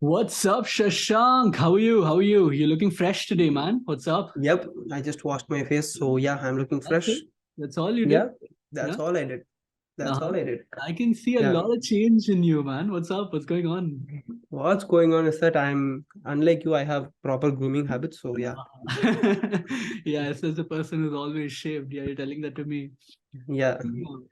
What's up, Shashank? How are you? How are you? You're looking fresh today, man. What's up? Yep, I just washed my face, so yeah, I'm looking That's it. fresh. That's all you did. Yeah, that's Yeah. all I did. That's Uh-huh. all I did. I can see a Yeah. lot of change in you, man. What's up? What's going on? What's going on is that I'm unlike you, I have proper grooming habits. So yeah. Yes, as a person who's always shaved. Yeah, you're telling that to me. Yeah.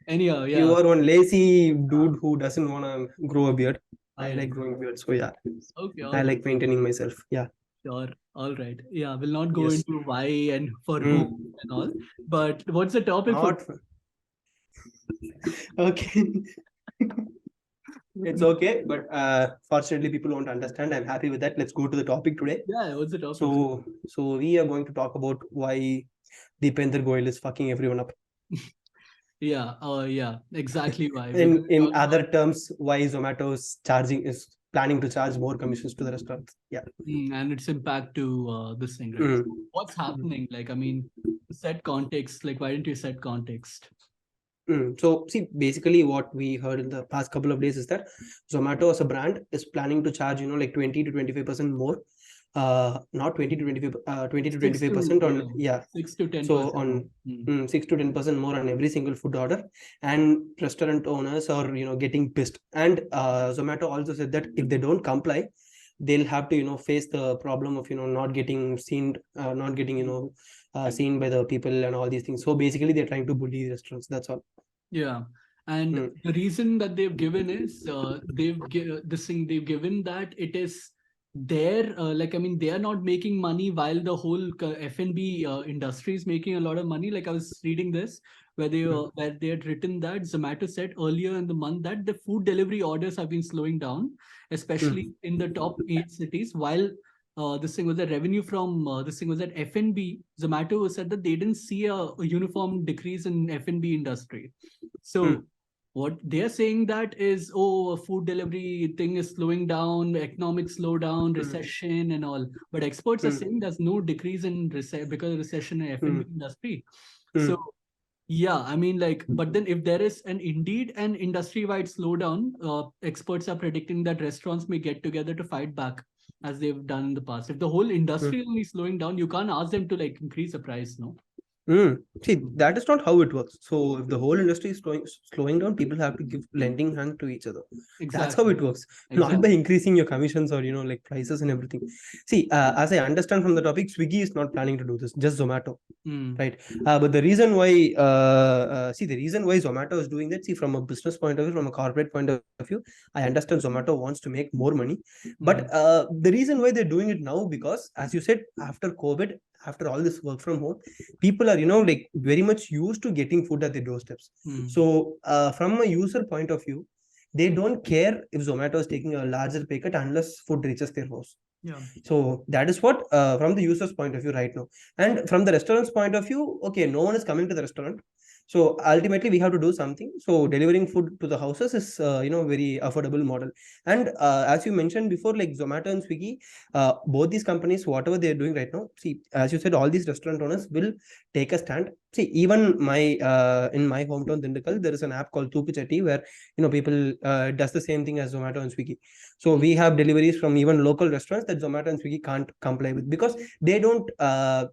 Anyhow, You yeah. are one lazy dude who doesn't wanna grow a beard. I I like growing beard, so yeah. okay, all I right. like maintaining myself. Yeah. Sure. All right. Yeah, we'll not go Yes. into why and for who Mm. and all. But what's the topic for? Not okay. It's okay, but fortunately people won't understand. I'm happy with that. Let's go to the topic today. Yeah, what's the topic? So we are going to talk about why Deepinder Goyal is fucking everyone up. Yeah, exactly why. We're going to In talk about. other terms, why Zomato is planning to charge more commissions to the restaurants. Yeah. And its impact to this thing, right? Mm. So what's happening? Like, I mean, set context. Like, why didn't you set context? So see, basically what we heard in the past couple of days is that Zomato as a brand is planning to charge, like 20 to 25% more. Not 20 to 25, 20 to Six to 25% on, yeah. 6 to 10% So more. on 6 to 10% more on every single food order, and restaurant owners are getting pissed. And Zomato also said that if they don't comply, they'll have to face the problem of not getting seen, not getting seen by the people and all these things. So basically they're trying to bully restaurants, that's all. Yeah. And Mm, the reason that they've given is this thing they've given that it is their like I mean they are not making money while the whole F&B industry is making a lot of money. Like I was reading this mm, where they had written that Zomato said earlier in the month that the food delivery orders have been slowing down, especially mm, in the top 8 cities, while this thing was the revenue from this thing was that F&B. Zomato said that they didn't see a uniform decrease in F&B industry. So mm, what they're saying that is, oh, food delivery thing is slowing down, economic slowdown, mm, recession and all. But experts are mm, saying there's no decrease in because of recession in F&B mm, industry. So mm, yeah, I mean, like, but then if there is indeed an industry-wide slowdown, experts are predicting that restaurants may get together to fight back as they've done in the past. If the whole industry mm. is only slowing down, you can't ask them to like increase the price, no? See, that is not how it works. So, if the whole industry is slowing down, people have to give lending hand to each other. That's how Exactly. it works, not by Exactly. increasing your commissions or like prices and everything. See, as I understand from the topic, Swiggy is not planning to do this, just Zomato. Mm. Right. But the reason why, the reason why Zomato is doing that, see, from a business point of view, from a corporate point of view, I understand Zomato wants to make more money. But Mm. the reason why they're doing it now, because as you said, after COVID, after all this work from home, people are, like very much used to getting food at their doorsteps. Mm. So, from a user point of view, they don't care if Zomato is taking a larger pay cut unless food reaches their house. Yeah. So that is what, from the user's point of view right now. And from the restaurant's point of view, okay, no one is coming to the restaurant. So ultimately, we have to do something. So delivering food to the houses is, very affordable model. And as you mentioned before, like Zomato and Swiggy, both these companies, whatever they're doing right now, see, as you said, all these restaurant owners will take a stand. See, even in my hometown, Dindakal, there is an app called Tuku Chatti where people does the same thing as Zomato and Swiggy. So Mm. we have deliveries from even local restaurants that Zomato and Swiggy can't comply with because they don't.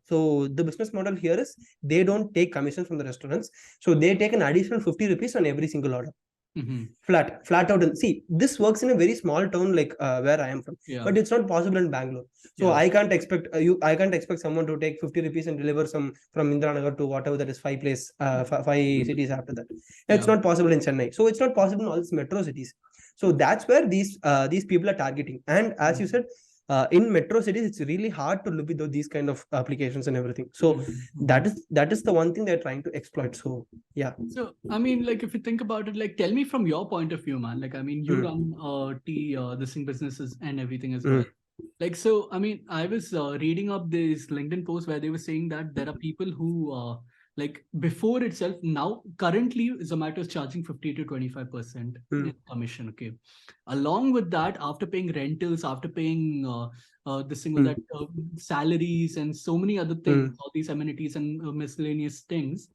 So the business model here is they don't take commission from the restaurants. So they take an additional 50 rupees on every single order. Mm-hmm. Flat out. And see, this works in a very small town like where I am from, Yeah. but it's not possible in Bangalore. So Yeah. I can't expect I can't expect someone to take 50 rupees and deliver some from Indranagar to whatever that is five cities after that. It's Yeah. not possible in Chennai. So it's not possible in all these metro cities. So that's where these people are targeting. And as you Mm. said, in metro cities, it's really hard to live with these kind of applications and everything. So Mm-hmm. Mm-hmm. that is the one thing they're trying to exploit. So yeah. So, I mean, like, if you think about it, like, tell me from your point of view, man. Like, I mean, you Mm, run tea, this thing businesses and everything as well. mm, Like, so, I mean, I was reading up this LinkedIn post where they were saying that there are people who, like, before itself, now, currently, Zomato is charging 50 to 25% in mm, commission. Okay. Along with that, after paying rentals, after paying this thing with that mm, salaries and so many other things, mm, all these amenities and miscellaneous things,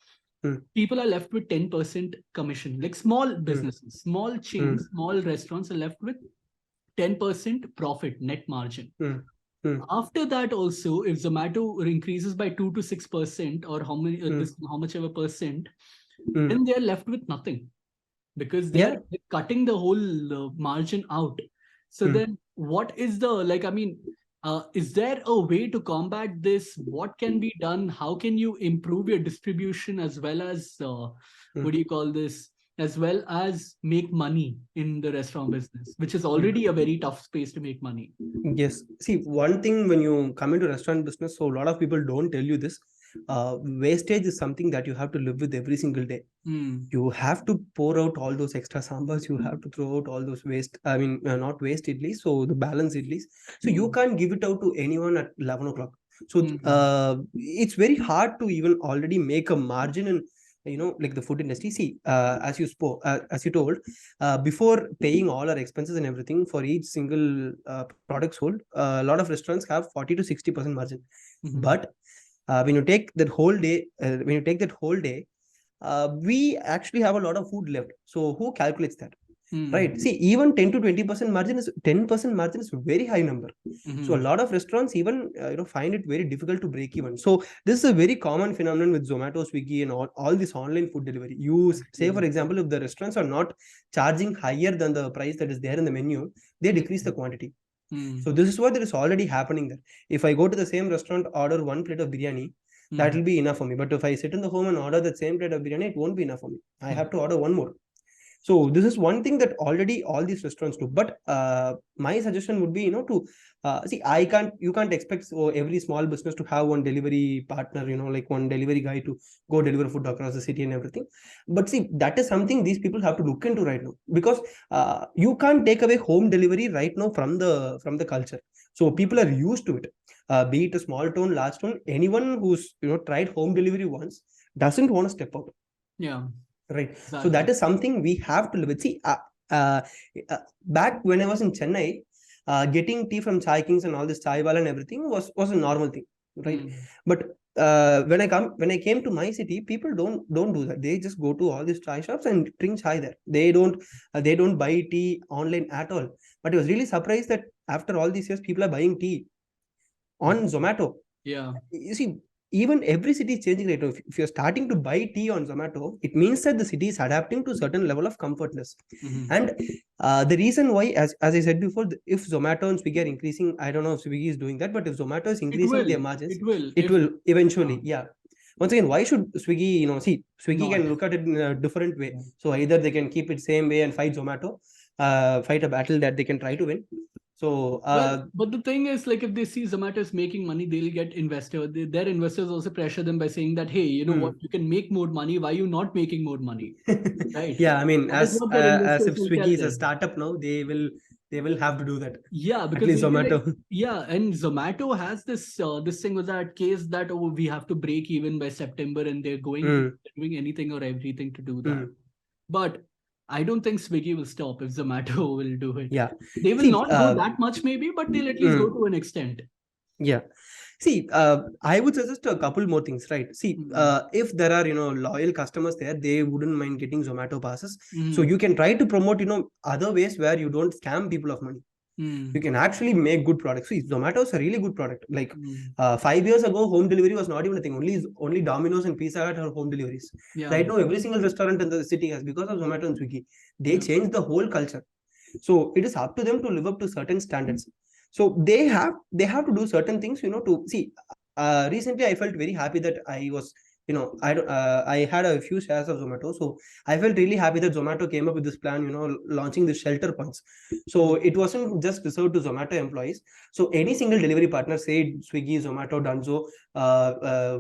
mm, people are left with 10% commission. Like small mm, businesses, small mm, chains, small restaurants are left with 10% profit net margin. Mm. Mm. After that, also, if Zomato increases by 2 to 6% or how much ever percent, Mm. then they are left with nothing because they Yeah. are cutting the whole margin out. So Mm. then, what is the like? I mean, is there a way to combat this? What can be done? How can you improve your distribution as well as what do you call this? As well as make money in the restaurant business, which is already a very tough space to make money. Yes. See, one thing when you come into restaurant business, so a lot of people don't tell you this. Wastage is something that you have to live with every single day. Mm. You have to pour out all those extra sambars. You have to throw out all those waste. I mean, not waste idlis, so the balance idlis. So you can't give it out to anyone at 11 o'clock. So Mm. it's very hard to even already make a margin in, like the food industry. See, as you told, before paying all our expenses and everything for each single product sold, a lot of restaurants have 40 to 60% margin. Mm. But when you take that whole day, we actually have a lot of food left. So who calculates that? Right. See, even 10 to 20% margin is 10% margin is a very high number. So a lot of restaurants even find it very difficult to break even. So this is a very common phenomenon with Zomato, Swiggy, and all this online food delivery. You say, for example, if the restaurants are not charging higher than the price that is there in the menu, they decrease the quantity. So this is what is already happening there. If I go to the same restaurant, order one plate of biryani, that will be enough for me. But if I sit in the home and order that same plate of biryani, it won't be enough for me. I have to order one more. So this is one thing that already all these restaurants do. But my suggestion would be, to see, you can't expect every small business to have one delivery partner, like one delivery guy to go deliver food across the city and everything. But see, that is something these people have to look into right now, because you can't take away home delivery right now from the culture. So people are used to it. Be it a small town, large town, anyone who's tried home delivery once doesn't want to step out. Yeah. Right. Exactly. So that is something we have to live with. See, uh, back when I was in Chennai, getting tea from Chai Kings and all this chai wala and everything was a normal thing, right? But when I came to my city, people don't do that. They just go to all these chai shops and drink chai there. They don't buy tea online at all. But I was really surprised that after all these years, people are buying tea on Zomato. Yeah. You see, even every city is changing right now. If you're starting to buy tea on Zomato, it means that the city is adapting to a certain level of comfortness. And the reason why, as I said before, if Zomato and Swiggy are increasing, I don't know if Swiggy is doing that, but if Zomato is increasing their margins, It will. it will eventually, Yeah. Once again, why should Swiggy, see, Swiggy Not. can look at it in a different way. So either they can keep it same way and fight Zomato, fight a battle that they can try to win. So, but the thing is, like, if they see Zomato is making money, they'll get investor. Their investors also pressure them by saying that, hey, you know what, you can make more money. Why are you not making more money? Right. Yeah, I mean, That is what their as investors if will Swiggy tell is a them. startup now, they will have to do that. Yeah, At because least they'll be like, Zomato. yeah, and Zomato has this thing with that case that, oh, we have to break even by September, and they're doing anything or everything to do that. But I don't think Swiggy will stop if Zomato will do it. Yeah. They will See, not go that much, maybe, but they'll at least go to an extent. yeah. See, I would suggest a couple more things, right? See, if there are, loyal customers there, they wouldn't mind getting Zomato passes. So you can try to promote, other ways where you don't scam people of money. You can actually make good products. See, Zomato is a really good product. Like 5 years ago, home delivery was not even a thing. Only Domino's and Pizza Hut have home deliveries. Yeah. Right now, every single restaurant in the city has, because of Zomato and Swiggy. They changed the whole culture. So it is up to them to live up to certain standards. So they have to do certain things, to see. Recently, I felt very happy that I was, I had a few shares of Zomato. So I felt really happy that Zomato came up with this plan, launching the shelter points. So it wasn't just reserved to Zomato employees. So any single delivery partner, say Swiggy, Zomato, Dunzo,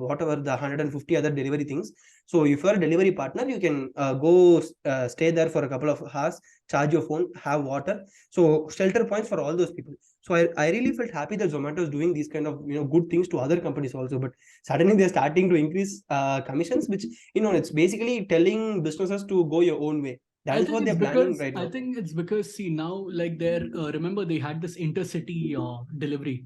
whatever the 150 other delivery things. So if you're a delivery partner, you can go stay there for a couple of hours, charge your phone, have water. So shelter points for all those people. So I really felt happy that Zomato is doing these kind of good things to other companies also. But suddenly they're starting to increase commissions, which it's basically telling businesses to go your own way. That is what they're planning right now. I think it's because, see, now, like, they're remember they had this intercity delivery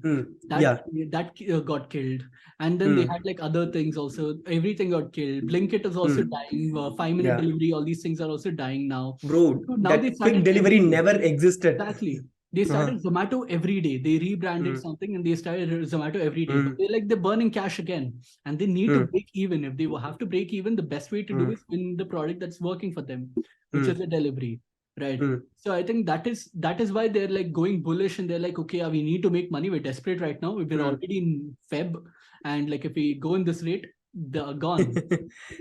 that got killed, and then they had like other things also. Everything got killed. Blinkit is also dying. 5 minute delivery. All these things are also dying now. Bro, So now they that quick started delivery everything. never existed. Exactly. They started Zomato every day. They rebranded something and they started Zomato every day. But they're burning cash again, and they need to break even. If they will have to break even, the best way to do is win the product that's working for them, which is a delivery, right? So I think that is why they're like going bullish, and they're like, okay, we need to make money. We're desperate right now. We're already in Feb, and like if we go in this rate, they're gone.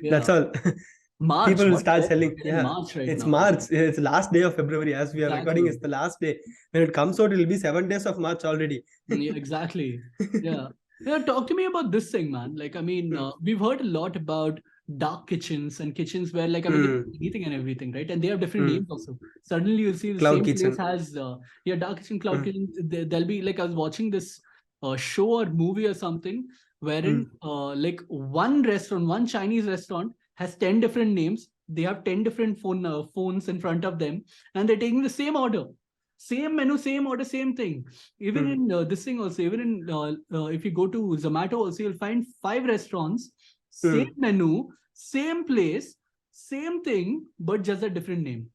That's Yeah. all. March, People will what start Feb? selling. We're in Yeah, March right it's now. March. It's last day of February as we are recording. Exactly. It's the last day. When it comes out, it will be 7 days of March already. Yeah, exactly. Yeah. Yeah. Talk to me about this thing, man. Like, I mean, we've heard a lot about dark kitchens and kitchens where, like, I mean, they do anything and everything, right? And they have different names also. Suddenly, you'll see the Cloud same place kitchen. has, yeah, dark kitchen, cloud kitchen. There'll be like I was watching this show or movie or something wherein, like, one restaurant, one Chinese restaurant has 10 different names. They have 10 different phones in front of them, and they're taking the same order, same menu, same order, same thing. Even in this thing also, even in if you go to Zomato also, you'll find 5 restaurants, same menu, same place, same thing, but just a different name.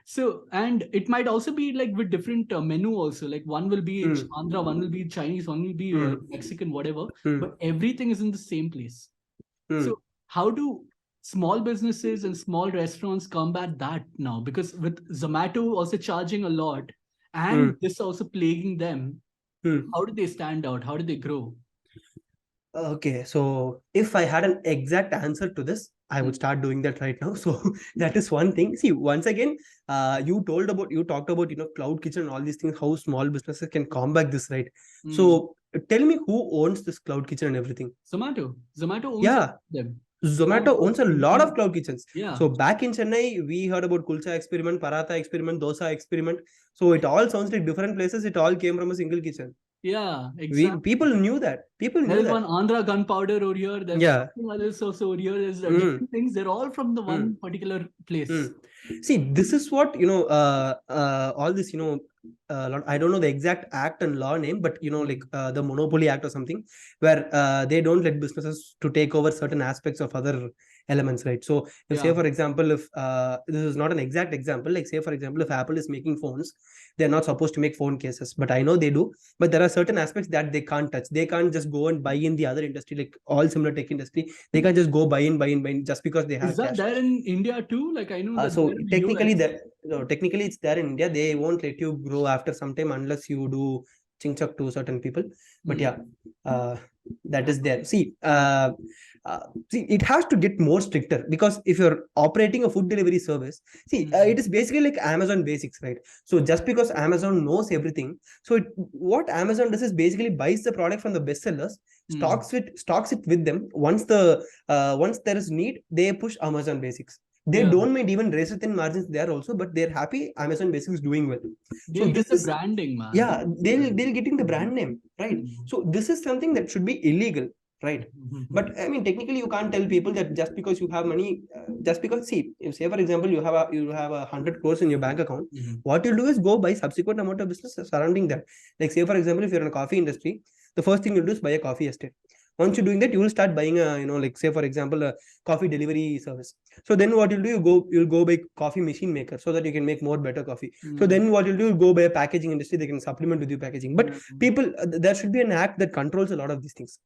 So, and it might also be like with different menu also, like one will be Andhra, one will be Chinese, one will be Mexican, whatever, but everything is in the same place. So how do small businesses and small restaurants combat that now? Because with Zomato also charging a lot and this also plaguing them, how do they stand out? How do they grow? Okay, so if I had an exact answer to this, I would start doing that right now. So that is one thing. See, once again, you talked about, cloud kitchen and all these things, how small businesses can combat this, right? So tell me, who owns this cloud kitchen and everything? Zomato. Zomato owns Yeah, them. Zomato owns a lot of cloud kitchens. Yeah. So back in Chennai, we heard about kulcha experiment, paratha experiment, dosa experiment. So it all sounds like different places. It all came from a single kitchen. Yeah, exactly. People knew that. People knew There's that. one Andhra gunpowder over here. There's Yeah. something else also over here. There's different things. They're all from the one particular place. See, this is what, all this, I don't know the exact act and law name, but, like the Monopoly Act or something, where they don't let businesses to take over certain aspects of other elements, right? So, say, for example, if this is not an exact example, like, say, for example, if Apple is making phones, they're not supposed to make phone cases, but I know they do. But there are certain aspects that they can't touch. They can't just go and buy in the other industry, like all similar tech industry. They can't just go buy in just because they have Is that cash. there in India too? Like I know that So there in the technically US. that technically it's there in India. They won't let you grow after some time unless you do chingchak to certain people. But yeah, that is there. See, it has to get more stricter, because if you're operating a food delivery service, see, it is basically like Amazon basics, right? So just because Amazon knows everything, so what Amazon does is basically buys the product from the best sellers, stocks it with them. Once there is need, they push Amazon basics. They don't mind even razor thin margins there also, but they're happy Amazon basics doing well. They'll get the branding, man. Yeah, they'll getting the brand name, right? So this is something that should be illegal, right? But I mean, technically, you can't tell people that just because you have money, just because, see, if, say for example, you have 100 crores in your bank account, what you'll do is go buy subsequent amount of business surrounding that. Like, say for example, if you're in a coffee industry, the first thing you'll do is buy a coffee estate. Once you're doing that, you will start buying a, like, say for example, a coffee delivery service. So then what you'll do, you'll go buy coffee machine maker so that you can make more better coffee. So then what you'll do, you'll go buy a packaging industry, they can supplement with your packaging. But people, there should be an act that controls a lot of these things.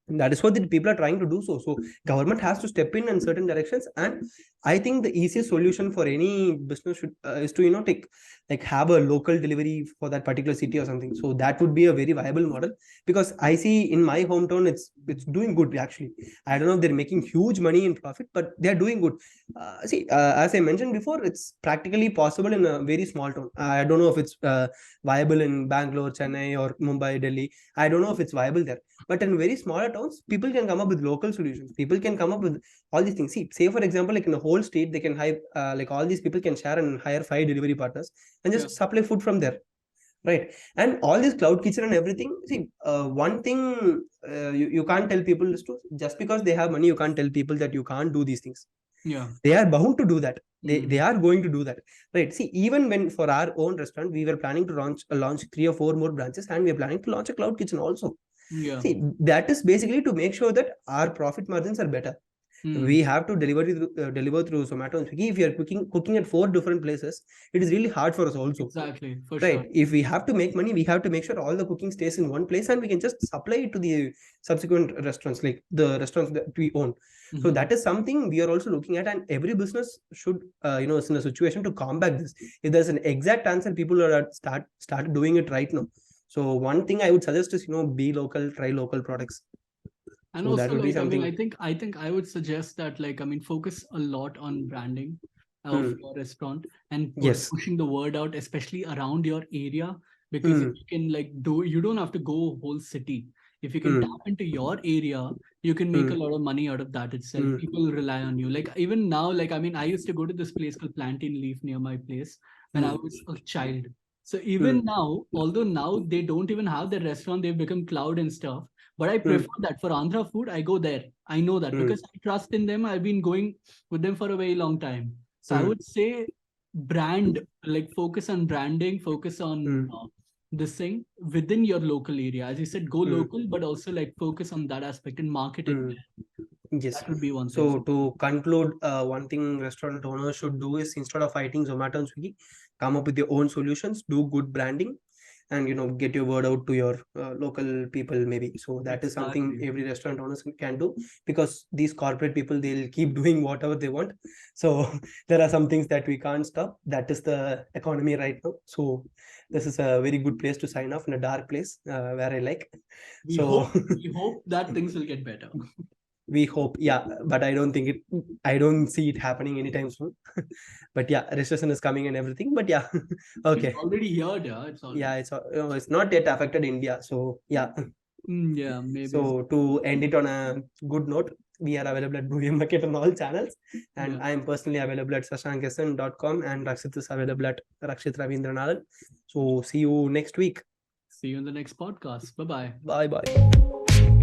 That is what the people are trying to do. So government has to step in certain directions, and I think the easiest solution for any business is to take, like, have a local delivery for that particular city or something. So that would be a very viable model, because I see in my hometown it's doing good actually. I don't know if they're making huge money in profit, but they're doing good. As I mentioned before, it's practically possible in a very small town. I don't know if it's viable in Bangalore, Chennai, or Mumbai, Delhi. I don't know if it's viable there. But in very smaller towns, people can come up with local solutions. People can come up with all these things. See, say for example, like in the whole state, they can hire, like all these people can share and hire 5 delivery partners and just supply food from there, right? And all this cloud kitchen and everything. See, one thing you can't tell people is to, just because they have money, you can't tell people that you can't do these things. Yeah, they are bound to do that. They are going to do that, right? See, even when for our own restaurant, we were planning to launch 3 or 4 more branches, and we are planning to launch a cloud kitchen also. yeah. See, that is basically to make sure that our profit margins are better. We have to deliver through Zomato and Swiggy. If you are cooking at 4 different places, it is really hard for us also. Exactly, for Right. sure. If we have to make money, we have to make sure all the cooking stays in one place, and we can just supply it to the subsequent restaurants, like the restaurants that we own. So that is something we are also looking at, and every business should, is in a situation to combat this. If there's an exact answer, people are start doing it right now. So one thing I would suggest is, be local, try local products. And So that also, would be like, I mean, something. I think I would suggest that, like, I mean, focus a lot on branding of your restaurant and Yes. pushing the word out, especially around your area. Because if Hmm. you can, like, you don't have to go whole city. If you can Hmm. tap into your area, you can make a Hmm. lot of money out of that itself. Hmm. People rely on you. Like, even now, like, I mean, I used to go to this place called Plantain Leaf near my place when I Hmm. was a child. So Hmm. even now, although now they don't even have their restaurant, they've become cloud and stuff, but I Hmm. prefer that for Andhra food. I go there. I know that Hmm. because I trust in them. I've been going with them for a very long time. So I Hmm. would say brand, like focus on branding, focus Hmm. on this thing within your local area. As you said, go Hmm. local, but also like focus on that aspect and market it Hmm. there. Yes. That would be one thing. So to conclude, one thing restaurant owners should do is, instead of fighting Zomato and Swiggy, come up with your own solutions, do good branding, and get your word out to your local people maybe. So that is something Exactly. every restaurant owners can do, because these corporate people, they'll keep doing whatever they want. So there are some things that we can't stop. That is the economy right now. So this is a very good place to sign off, in a dark place, where I like. We So hope we hope that things will get better. we hope, yeah, but I don't see it happening anytime soon. But yeah, recession is coming and everything, but yeah. It's Okay. already here, yeah. It's Yeah, already. it's not yet affected India, so yeah. Yeah, maybe. So to end it on a good note, we are available at Brew Market on all channels, and Yeah. I am personally available at shashankessan.com, and Rakshit is available at Rakshit Ravindranathan. So see you next week. See you in the next podcast. Bye bye. Bye bye.